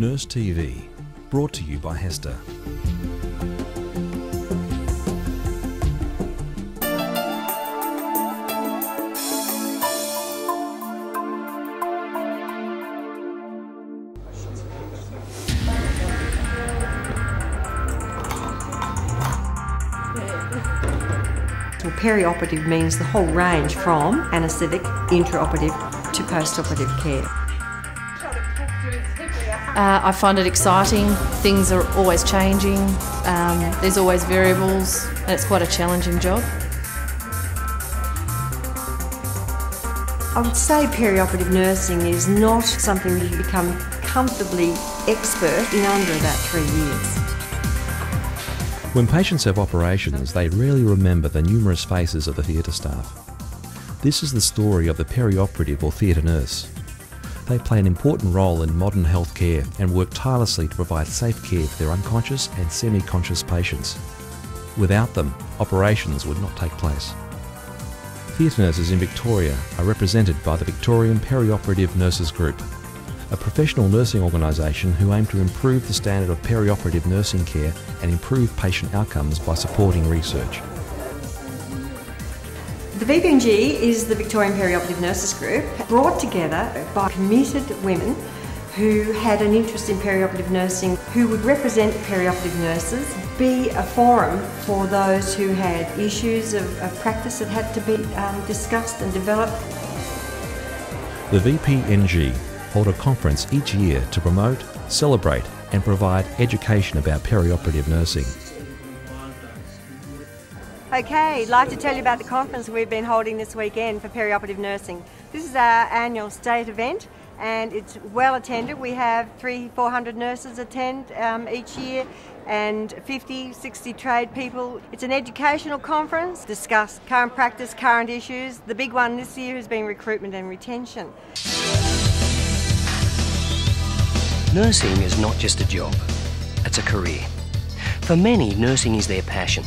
Nurse TV, brought to you by Hester. Well, perioperative means the whole range from anaesthetic, intraoperative to postoperative care. I find it exciting. Things are always changing. There's always variables, and it's quite a challenging job. I would say perioperative nursing is not something that you become comfortably expert in under about 3 years. When patients have operations, they rarely remember the numerous faces of the theatre staff. This is the story of the perioperative or theatre nurse. They play an important role in modern health care and work tirelessly to provide safe care for their unconscious and semi-conscious patients. Without them, operations would not take place. Theatre nurses in Victoria are represented by the Victorian Perioperative Nurses Group, a professional nursing organisation who aim to improve the standard of perioperative nursing care and improve patient outcomes by supporting research. The VPNG is the Victorian Perioperative Nurses Group, brought together by committed women who had an interest in perioperative nursing, who would represent perioperative nurses, be a forum for those who had issues of practice that had to be discussed and developed. The VPNG hold a conference each year to promote, celebrate and provide education about perioperative nursing. Okay, I'd like to tell you about the conference we've been holding this weekend for perioperative nursing. This is our annual state event and it's well attended. We have 300-400 nurses attend each year and 50-60 trade people. It's an educational conference, discuss current practice, current issues. The big one this year has been recruitment and retention. Nursing is not just a job, it's a career. For many, nursing is their passion,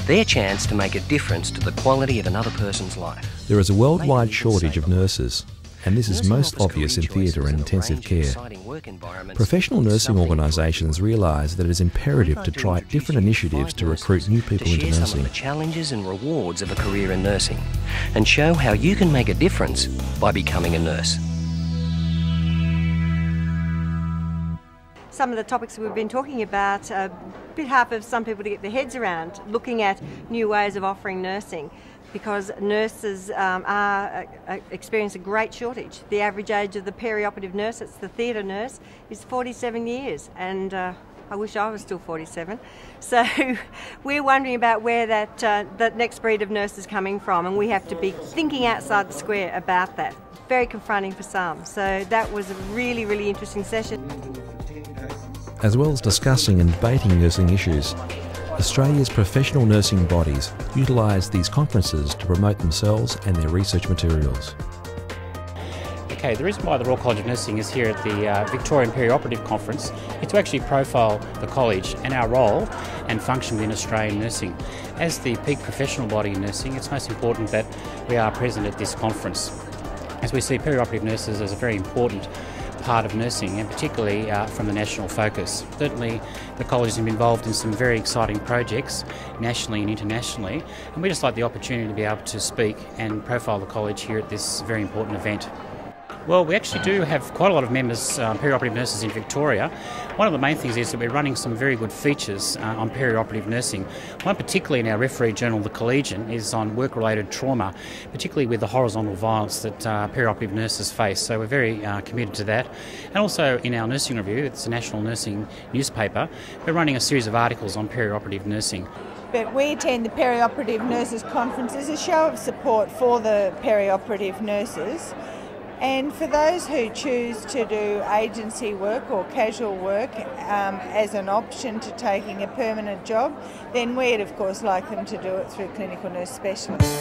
their chance to make a difference to the quality of another person's life. There is a worldwide shortage of nurses, and this is most obvious in theatre and intensive care. Professional nursing organisations realise that it is imperative to try different initiatives to recruit new people into nursing. Some of the challenges and rewards of a career in nursing, and show how you can make a difference by becoming a nurse. Some of the topics we've been talking about are a bit hard for some people to get their heads around, looking at new ways of offering nursing, because nurses experience a great shortage. The average age of the perioperative nurse, it's the theatre nurse, is 47 years, and I wish I was still 47. So we're wondering about where that next breed of nurse is coming from, and we have to be thinking outside the square about that. Very confronting for some. So that was a really, really interesting session. As well as discussing and debating nursing issues, Australia's professional nursing bodies utilise these conferences to promote themselves and their research materials. Okay, the reason why the Royal College of Nursing is here at the Victorian Perioperative Conference is to actually profile the college and our role and function within Australian nursing. As the peak professional body in nursing, it's most important that we are present at this conference, as we see perioperative nurses as a very important part of nursing, and particularly from the national focus. Certainly the college has been involved in some very exciting projects nationally and internationally, and we just like the opportunity to be able to speak and profile the college here at this very important event. Well, we actually do have quite a lot of members, perioperative nurses in Victoria. One of the main things is that we're running some very good features on perioperative nursing. One particularly in our referee journal, The Collegian, is on work-related trauma, particularly with the horizontal violence that perioperative nurses face. So we're very committed to that. And also in our nursing review, it's a national nursing newspaper, we're running a series of articles on perioperative nursing. But we attend the Perioperative Nurses Conference as a show of support for the perioperative nurses. And for those who choose to do agency work or casual work as an option to taking a permanent job, then we'd of course like them to do it through clinical nurse specialists.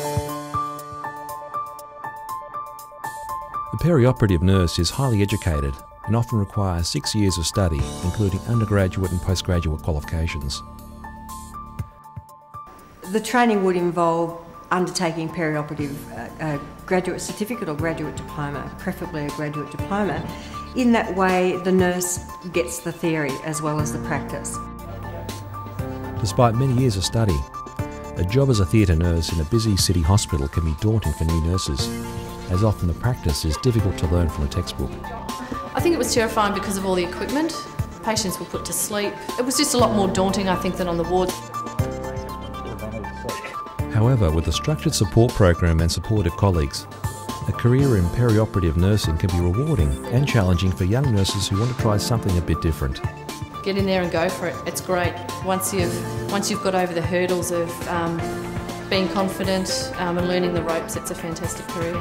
The perioperative nurse is highly educated and often requires 6 years of study, including undergraduate and postgraduate qualifications. The training would involve undertaking perioperative graduate certificate or graduate diploma, preferably a graduate diploma, In that way, the nurse gets the theory as well as the practice. Despite many years of study, a job as a theatre nurse in a busy city hospital can be daunting for new nurses, as often the practice is difficult to learn from a textbook. I think it was terrifying because of all the equipment. Patients were put to sleep. It was just a lot more daunting, I think, than on the ward. However, with a structured support program and supportive colleagues, a career in perioperative nursing can be rewarding and challenging for young nurses who want to try something a bit different. Get in there and go for it. It's great. Once you've got over the hurdles of being confident and learning the ropes, it's a fantastic career.